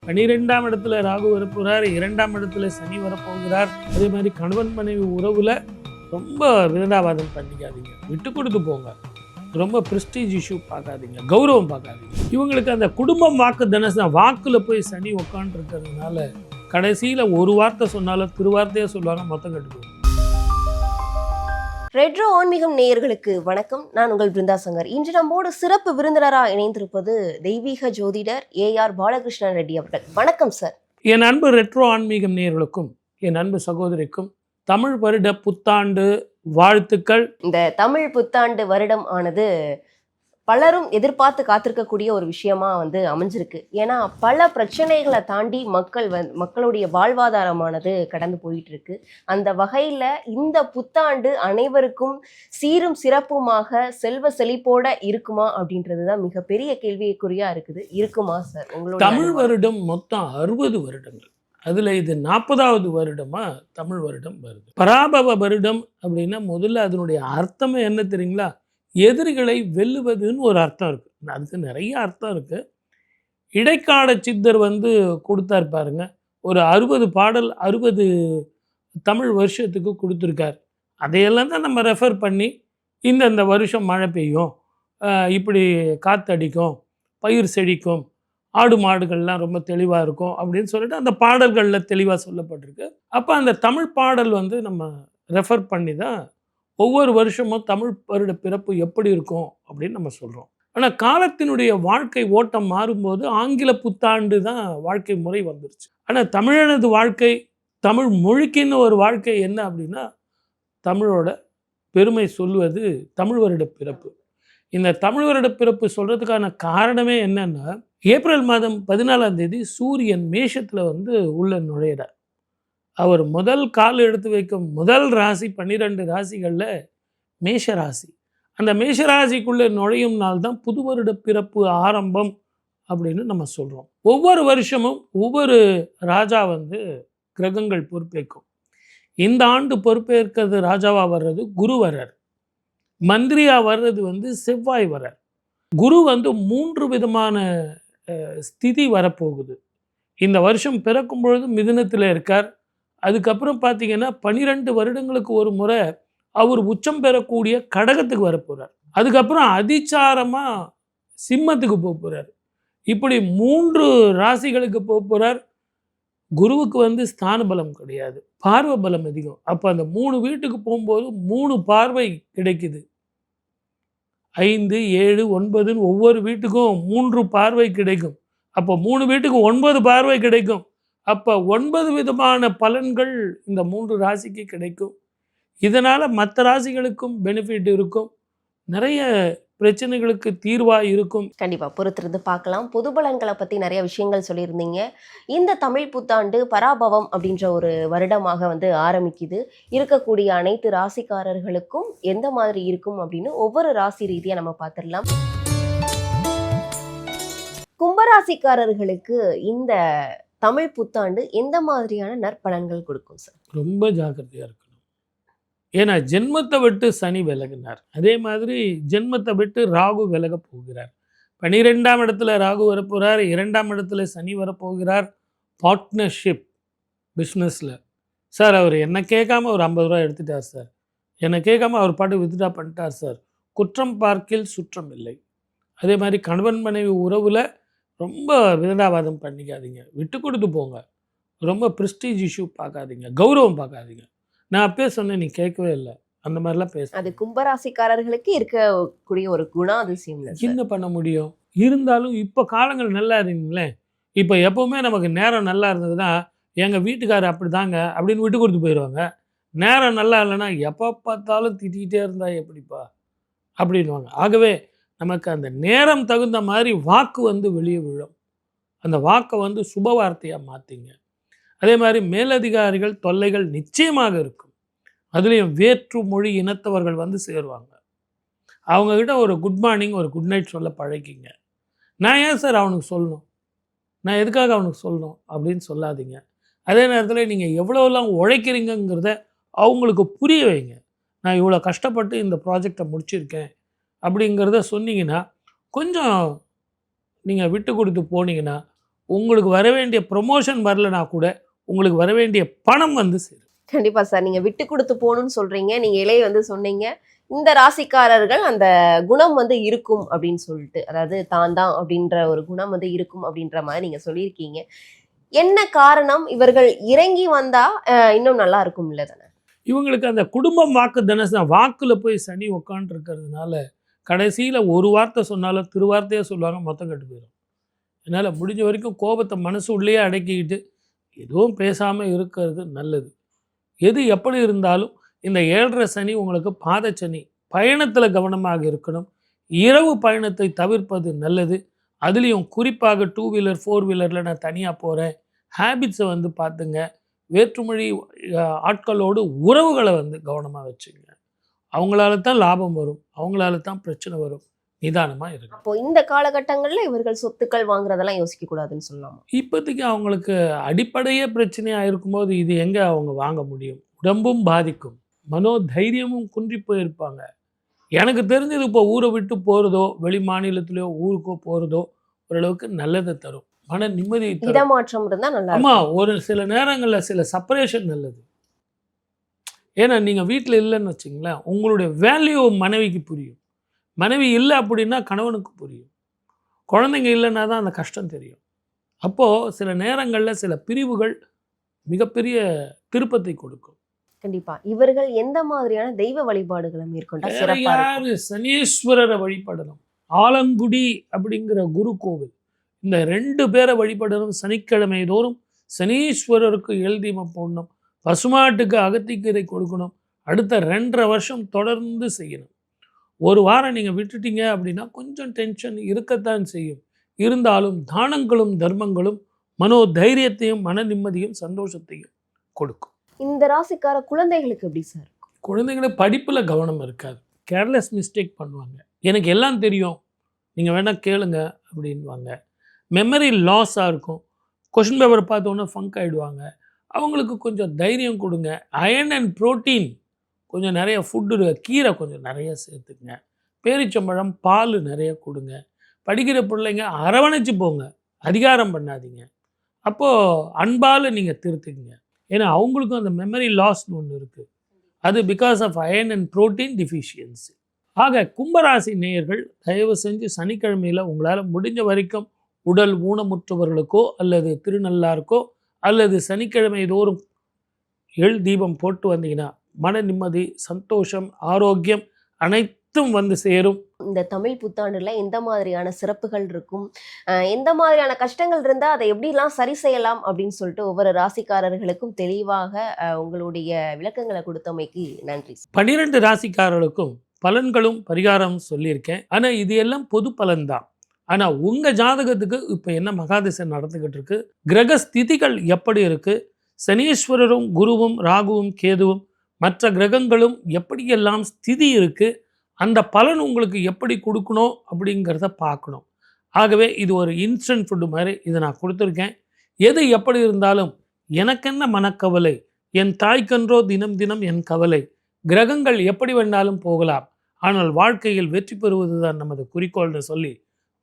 12ஆம் இடத்துல ராகு வரப்போகிறார், 2ஆம் இடத்துல சனி வரப்போகிறார். அதே மாதிரி கணவன் மனைவி உறவில் ரொம்ப விதண்டாவாதம் பண்ணிக்காதீங்க, விட்டு கொடுத்து போங்க. ரொம்ப ப்ரெஸ்டீஜ் இஷ்யூ பார்க்காதீங்க, கௌரவம் பார்க்காதீங்க. இவங்களுக்கு அந்த குடும்பம் வாக்கு தனசன வாக்கில் போய் சனி உட்காந்துருக்கிறதுனால கடைசியில் ஒரு வார்த்தை சொன்னாலும் திருவார்த்தையாக சொல்லுவாங்க, மொத்தம் கட்டு போகும். ரெட்ரோ ஆன்மீகம் நேயர்களுக்கு வணக்கம். நான் உங்கள் பிருந்தா சங்கர். இன்று நம்மோடு சிறப்பு விருந்தினராக இணைந்திருப்பது தெய்வீக ஜோதிடர் AR பாலகிருஷ்ணன் ரெட்டி அவர்கள். வணக்கம் சார். என் அன்பு ரெட்ரோ ஆன்மீகம் நேயர்களுக்கும் என் அன்பு சகோதரிக்கும் தமிழ் வருட புத்தாண்டு வாழ்த்துக்கள். இந்த தமிழ் புத்தாண்டு வருடம் ஆனது பலரும் எதிர்பார்த்து காத்திருக்கக்கூடிய ஒரு விஷயமா அமைஞ்சிருக்கு. ஏன்னா பல பிரச்சனைகளை தாண்டி மக்களுடைய வாழ்வாதாரமானது கடந்து போயிட்டு இருக்கு. அந்த வகையில இந்த புத்தாண்டு அனைவருக்கும் சீரும் சிறப்புமாக செல்வ செழிப்போட இருக்குமா அப்படின்றதுதான் மிகப்பெரிய கேள்விக்குறியா இருக்குது. இருக்குமா சார்? உங்களோட தமிழ் வருடம் மொத்தம் 60 வருடங்கள், அதில் இது 40வது வருடமா தமிழ் வருடம் வருது. பராபவ வருடம் அப்படின்னா முதல்ல அதனுடைய அர்த்தமே என்ன தெரியுங்களா? எதிரிகளை வெல்லுவதுன்னு ஒரு அர்த்தம் இருக்குது. அதுக்கு நிறைய அர்த்தம் இருக்குது. இடைக்கால சித்தர் கொடுத்தார் பாருங்க, ஒரு 60 பாடல் 60 தமிழ் வருஷத்துக்கு கொடுத்துருக்கார். அதையெல்லாம் தான் நம்ம ரெஃபர் பண்ணி இந்த வருஷம் மழை பெய்யும், இப்படி காற்றடிக்கும், பயிர் செழிக்கும், ஆடு மாடுகள்லாம் ரொம்ப தெளிவாக இருக்கும் அப்படின்னு சொல்லிட்டு அந்த பாடல்களில் தெளிவாக சொல்லப்பட்டிருக்கு. அப்போ அந்த தமிழ் பாடல் நம்ம ரெஃபர் பண்ணி தான் ஒவ்வொரு வருஷமும் தமிழ் வருட பிறப்பு எப்படி இருக்கும் அப்படின்னு நம்ம சொல்கிறோம். ஆனால் காலத்தினுடைய வாழ்க்கை ஓட்டம் மாறும்போது ஆங்கில புத்தாண்டு தான் வாழ்க்கை முறை வந்துருச்சு. ஆனால் தமிழனது வாழ்க்கை, தமிழ் மொழிக்குன்னு ஒரு வாழ்க்கை என்ன அப்படின்னா, தமிழோட பெருமை சொல்லுவது தமிழ் வருட பிறப்பு. இந்த தமிழ் வருட பிறப்பு சொல்கிறதுக்கான காரணமே என்னன்னா, ஏப்ரல் மாதம் 14ஆம் தேதி சூரியன் மேஷத்தில் உள்ள நுழையிறார். அவர் முதல் கால் எடுத்து வைக்கும் முதல் ராசி 12 ராசிகளில் மேஷ ராசி. அந்த மேஷ ராசிக்குள்ளே நுழையும் நாள் தான் புது வருட பிறப்பு ஆரம்பம் அப்படின்னு நம்ம சொல்கிறோம். ஒவ்வொரு வருஷமும் ஒவ்வொரு ராஜா கிரகங்கள் பொறுப்பேற்கும். இந்த ஆண்டு பொறுப்பேற்கிறது ராஜாவாக வர்றது குரு வர்றார், மந்திரியாக வர்றது செவ்வாய் வர்றார். குரு 3 விதமான ஸ்திதி வரப்போகுது. இந்த வருஷம் பிறக்கும் பொழுது மிதுனத்தில் இருக்கார். அதுக்கப்புறம் பார்த்தீங்கன்னா 12 வருடங்களுக்கு ஒரு முறை அவர் உச்சம் பெறக்கூடிய கடகத்துக்கு வரப்போகிறார். அதுக்கப்புறம் அதிச்சாரமாக சிம்மத்துக்கு போக போகிறார். இப்படி 3 ராசிகளுக்கு போக போகிறார். குருவுக்கு ஸ்தான பலம் கிடையாது, பார்வை பலம் அதிகம். அப்போ அந்த 3 வீட்டுக்கு போகும்போது 3 பார்வை கிடைக்குது. 5, 7, 9 ஒவ்வொரு வீட்டுக்கும் 3 பார்வை கிடைக்கும். அப்போ 3 வீட்டுக்கு 9 பார்வை கிடைக்கும். அப்போ 9 விதமான பலன்கள் இந்த 3 ராசிக்கு கிடைக்கும். இதனால் மற்ற ராசிகளுக்கும் பெனிஃபிட் இருக்கும், நிறைய பிரச்சனைகளுக்கு தீர்வாக இருக்கும். கண்டிப்பாக பொறுத்திருந்து பார்க்கலாம். பொது பலன்களை பற்றி நிறைய விஷயங்கள் சொல்லியிருந்தீங்க. இந்த தமிழ் புத்தாண்டு பராபவம் அப்படின்ற ஒரு வருடமாக ஆரம்பிக்குது. இருக்கக்கூடிய அனைத்து ராசிக்காரர்களுக்கும் எந்த மாதிரி இருக்கும் அப்படின்னு ஒவ்வொரு ராசி ரீதியாக நம்ம பார்த்துடலாம். கும்பராசிக்காரர்களுக்கு இந்த தமிழ் புத்தாண்டு எந்த மாதிரியான நற்பலன்கள் கொடுக்கும் சார்? ரொம்ப ஜாக்கிரதையாக இருக்கணும். ஏன்னா ஜென்மத்தை விட்டு சனி விலகினார், அதே மாதிரி ஜென்மத்தை விட்டு ராகு விலக போகிறார். 12ஆம் இடத்துல ராகு வரப்போகிறார், 2ஆம் இடத்துல சனி வரப்போகிறார். பார்ட்னர்ஷிப் பிஸ்னஸில் சார் அவர் என்ன கேட்காம ஒரு 50 ரூபா எடுத்துட்டார் சார், என்னை கேட்காம அவர் பாட்டு வித்ட்ரா பண்ணிட்டார் சார். குற்றம் பார்க்கில் சுற்றம் இல்லை. அதே மாதிரி கணவன் மனைவி உறவில் ரொம்ப விதண்டாவாதம் பண்ணிக்காதீங்க, விட்டு கொடுத்து போங்க. ரொம்ப ப்ரெஸ்டீஜ் இஷ்யூ பார்க்காதீங்க, கௌரவம் பார்க்காதீங்க. நான் அப்பயே சொன்னேன், நீ கேட்கவே இல்லை. அந்த மாதிரிலாம் பேச அது கும்பராசிக்காரர்களுக்கு இருக்கக்கூடிய ஒரு குணாதிசயம். என்ன பண்ண முடியும்? இருந்தாலும் இப்போ காலங்கள் நல்லா இருந்தீங்களே. இப்போ எப்போவுமே நமக்கு நேரம் நல்லா இருந்ததுன்னா, எங்கள் வீட்டுக்காரர் அப்படி தாங்க அப்படின்னு விட்டு கொடுத்து போயிடுவாங்க. நேரம் நல்லா இல்லைன்னா எப்போ பார்த்தாலும் திட்டிகிட்டே இருந்தா எப்படிப்பா அப்படின்வாங்க. ஆகவே நமக்கு அந்த நேரம் தகுந்த மாதிரி வாக்கு வெளியே விழும். அந்த வாக்கை சுப வார்த்தையாக மாற்றிங்க. அதே மாதிரி மேலதிகாரிகள் தொல்லைகள் நிச்சயமாக இருக்கும். அதுலேயும் வேற்று மொழி இனத்தவர்கள் சேருவாங்க. அவங்கக்கிட்ட ஒரு குட் மார்னிங் ஒரு குட் நைட் சொல்ல பழகிங்க. நான் ஏன் சார் அவனுக்கு சொல்லணும், நான் எதுக்காக அவனுக்கு சொல்லணும் அப்படின்னு சொல்லாதீங்க. அதே நேரத்தில் நீங்கள் எவ்வளோலாம் உழைக்கிறீங்கிறத அவங்களுக்கு புரிய வைங்க. நான் இவ்வளோ கஷ்டப்பட்டு இந்த ப்ராஜெக்டை முடிச்சிருக்கேன் அப்படிங்கிறத சொன்னீங்கன்னா, கொஞ்சம் நீங்கள் விட்டு கொடுத்து போனீங்கன்னா உங்களுக்கு வர வேண்டிய ப்ரொமோஷன் வரலனா கூட உங்களுக்கு வர வேண்டிய பணம் வந்து சேரும். கண்டிப்பா சார். நீங்க விட்டு கொடுத்து போகணும்னு சொல்றீங்க. நீங்க இலையை வந்து சொன்னீங்க. இந்த ராசிக்காரர்கள் அந்த குணம் வந்து இருக்கும் அப்படின்னு சொல்லிட்டு, அதாவது தான் தான் அப்படின்ற ஒரு குணம் வந்து இருக்கும் அப்படின்ற மாதிரி நீங்க சொல்லியிருக்கீங்க. என்ன காரணம்? இவர்கள் இறங்கி வந்தா இன்னும் நல்லா இருக்கும் இல்ல தானே? இவங்களுக்கு அந்த குடும்பம் வாக்கு தனசம் வாக்குல போய் சனி உட்காந்து இருக்கிறதுனால கடைசியில் ஒரு வார்த்தை சொன்னாலும் திருவார்த்தையாக சொல்லுவாங்க, மொத்தம் கெட்டு போயிடும். அதனால் முடிஞ்ச வரைக்கும் கோபத்தை மனசு உள்ளேயே அடக்கிக்கிட்டு எதுவும் பேசாமல் இருக்கிறது நல்லது. எது எப்படி இருந்தாலும் இந்த 7.5 சனி உங்களுக்கு பாதச்சனி. பயணத்தில் கவனமாக இருக்கணும். இரவு பயணத்தை தவிர்ப்பது நல்லது. அதுலேயும் குறிப்பாக 2 வீலர் 4 வீலரில் நான் தனியாக போகிறேன், ஹேபிட்ஸை வந்து பார்த்துங்க. வேற்றுமொழி ஆட்களோடு உறவுகளை வந்து கவனமாக வச்சுங்க. அவங்களால தான் லாபம் வரும், அவங்களால தான் பிரச்சனை வரும். நிதானமாக இருக்கு. அப்போ இந்த காலகட்டங்களில் இவர்கள் சொத்துக்கள் வாங்குறதெல்லாம் யோசிக்க கூடாதுன்னு சொல்லலாமா? இப்போதைக்கு அவங்களுக்கு அடிப்படையே பிரச்சனையாக இருக்கும்போது இது எங்கே அவங்க வாங்க முடியும்? உடம்பும் பாதிக்கும், மனோதைரியமும் குன்றி போயிருப்பாங்க. எனக்கு தெரிஞ்சது இப்போ ஊரை விட்டு போகிறதோ, வெளி மாநிலத்திலையோ ஊருக்கோ போகிறதோ ஓரளவுக்கு நல்லதை தரும், மன நிம்மதியை தரும். இடமாற்றம் இருந்தால் நல்லா. ஆமாம், ஒரு சில நேரங்களில் சில செப்பரேஷன் நல்லது. ஏன்னா நீங்கள் வீட்டில் இல்லைன்னு வச்சிங்களேன், உங்களுடைய வேல்யூ மனைவிக்கு புரியும். மனைவி இல்லை அப்படின்னா கணவனுக்கு புரியும். குழந்தைங்க இல்லைன்னா தான் அந்த கஷ்டம் தெரியும். அப்போது சில நேரங்களில் சில பிரிவுகள் மிகப்பெரிய திருப்பத்தை கொடுக்கும். கண்டிப்பா. இவர்கள் எந்த மாதிரியான தெய்வ வழிபாடுகளை மேற்கொண்டா சிறப்பா இருக்கும்? யாரு சனீஸ்வரரை வழிபடணும். ஆலங்குடி அப்படிங்கிற குரு கோவில், இந்த 2 பேரை வழிபடணும். சனிக்கிழமை தோறும் சனீஸ்வரருக்கு எழுதீபம் போடணும். பசுமாட்டுக்கு அகத்திக்கீரை கொடுக்கணும். அடுத்த 2.5 வருஷம் தொடர்ந்து செய்யணும். ஒரு வாரம் நீங்கள் விட்டுட்டீங்க அப்படின்னா கொஞ்சம் டென்ஷன் இருக்கத்தான் செய்யும். இருந்தாலும் தானங்களும் தர்மங்களும் மனோதைரியத்தையும் மன நிம்மதியும் சந்தோஷத்தையும் கொடுக்கும். இந்த ராசிக்கார குழந்தைகளுக்கு எப்படி சார் இருக்கும்? குழந்தைங்களை படிப்பில் கவனம் இருக்காது, கேர்லெஸ் மிஸ்டேக் பண்ணுவாங்க. எனக்கு எல்லாம் தெரியும், நீங்கள் வேணால் கேளுங்க அப்படின்வாங்க. மெமரி லாஸாக இருக்கும். கொஷின் பேப்பர் பார்த்தோன்னே ஃபங்க் ஆகிடுவாங்க. அவங்களுக்கு கொஞ்சம் தைரியம் கொடுங்க. அயர்ன் அண்ட் ப்ரோட்டீன் கொஞ்சம் நிறைய ஃபுட்டு, கீரை கொஞ்சம் நிறைய சேர்த்துக்குங்க. பேரிச்சம்பழம் பால் நிறைய கொடுங்க. படிக்கிற பிள்ளைங்க அரவணைச்சு போங்க, அதிகாரம் பண்ணாதீங்க. அப்போது அன்பால் நீங்கள் திருத்துக்குங்க. ஏன்னா அவங்களுக்கும் அந்த மெமரி லாஸ்ன்னு ஒன்று இருக்குது. அது because of iron and protein deficiency. ஆக கும்பராசி நேயர்கள் தயவு செஞ்சு சனிக்கிழமையில் உங்களால் முடிஞ்ச வரைக்கும் உடல் ஊனமுற்றவர்களுக்கோ அல்லது திருநள்ளாருக்கோ அல்லது சனிக்கிழமை தோறும் தீபம் போட்டு வந்தீங்கன்னா மன நிம்மதி, சந்தோஷம், ஆரோக்கியம் அனைத்தும் வந்து சேரும். இந்த தமிழ் புத்தாண்டுல எந்த மாதிரியான சிறப்புகள் இருக்கும், எந்த மாதிரியான கஷ்டங்கள் இருந்தால் அதை எப்படிலாம் சரி செய்யலாம் அப்படின்னு சொல்லிட்டு ஒவ்வொரு ராசிக்காரர்களுக்கும் தெளிவாக உங்களுடைய விளக்கங்களை கொடுத்தமைக்கு நன்றி. 12 ராசிக்காரர்களுக்கும் பலன்களும் பரிகாரம் சொல்லியிருக்கேன். ஆனால் இது எல்லாம் பொது பலன்தான். ஆனால் உங்கள் ஜாதகத்துக்கு இப்போ என்ன மகாதிசை நடந்துக்கிட்டு இருக்கு, கிரக ஸ்திதிகள் எப்படி இருக்குது, சனீஸ்வரரும் குருவும் ராகுவும் கேதுவும் மற்ற கிரகங்களும் எப்படியெல்லாம் ஸ்திதி இருக்குது, அந்த பலன் உங்களுக்கு எப்படி கொடுக்கணும் அப்படிங்கிறத பார்க்கணும். ஆகவே இது ஒரு இன்ஸ்டன்ட் ஃபுட்டு மாதிரி இதை நான் கொடுத்துருக்கேன். எது எப்படி இருந்தாலும் எனக்கென்ன மனக்கவலை, என் தாய்க்கன்றோ தினம் தினம் என் கவலை. கிரகங்கள் எப்படி வேணாலும் போகலாம், ஆனால் வாழ்க்கையில் வெற்றி பெறுவது தான் நமது குறிக்கோள்னு சொல்லி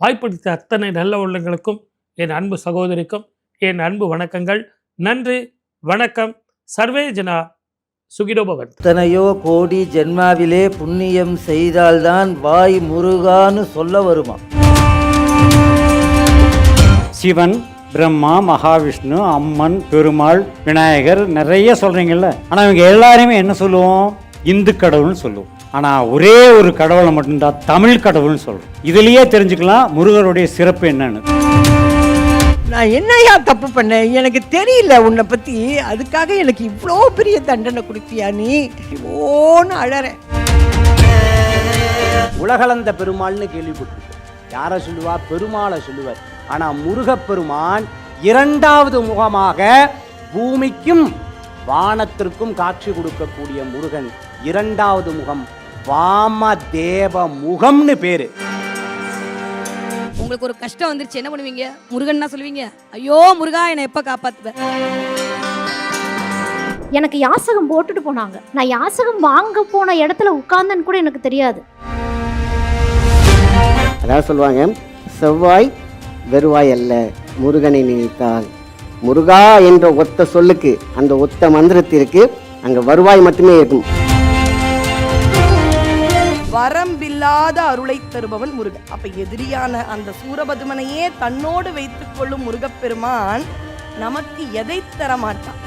வாய்ப்படுத்த அத்தனை நல்ல உள்ளங்களுக்கும் என் அன்பு சகோதரிக்கும் என் அன்பு வணக்கங்கள். நன்றி, வணக்கம். சர்வே ஜனா சுகினோ பவந்து. எத்தனையோ கோடி ஜென்மாவிலே புண்ணியம் செய்தால்தான் வாய் முருகான்னு சொல்ல வருமா. சிவன், பிரம்மா, மகாவிஷ்ணு, அம்மன், பெருமாள், விநாயகர் நிறைய சொல்றீங்கல்ல. ஆனால் இவங்க எல்லாருமே என்ன சொல்லுவோம்? இந்து கடவுள்னு சொல்லுவோம். ஆனால் ஒரே ஒரு கடவுளை மட்டும்தான் தமிழ் கடவுள்னு சொல்றோம். இதுலயே தெரிஞ்சுக்கலாம் முருகருடைய சிறப்பு என்னன்னு. நான் என்னையா தப்பு பண்ணேன்? எனக்கு தெரியல உன்னை பத்தி, அதுக்காக எனக்கு இவ்வளோ பெரிய தண்டனை கொடுத்தியா நீ? ஓன்னு அழறேன். உலகளந்த பெருமாள்னு கேள்விப்பட்டிருக்கோம். யாரை சொல்லுவா? பெருமாளை சொல்லுவார். ஆனா முருகப்பெருமான் 2வது முகமாக பூமிக்கும் வானத்திற்கும் காட்சி கொடுக்கக்கூடிய முருகன் 2வது முகம் வாமதேவ முகம்னு பேரு. உங்களுக்கு ஒரு கஷ்டம் வந்துருச்சு, என்ன பண்ணுவீங்க? முருகன்னா சொல்லுவீங்க, ஐயோ முருகா என்னை எப்ப காப்பாத்துவ? எனக்கு யாசகம் போட்டுட்டு போனாங்க. நான் யாசகம் வாங்க போன இடத்துல உட்கார்ந்தேன்னு கூட எனக்கு தெரியாது. அதாவது சொல்லுவாங்க, செவ்வாய் வருவாய் அல்ல. முருகனை நினைத்தால் முருகா என்ற ஒத்த சொல்லுக்கு, அந்த ஒத்த மந்திரத்திற்கு அங்கே வருவாய் மட்டுமே இருக்கும். வரம்பில்லாத அருளை தருபவன் முருகன். அப்ப எதிரியான அந்த சூரபதுமனையே தன்னோடு வைத்துக் கொள்ளும் முருகப்பெருமான் நமக்கு எதை தரமாட்டான்?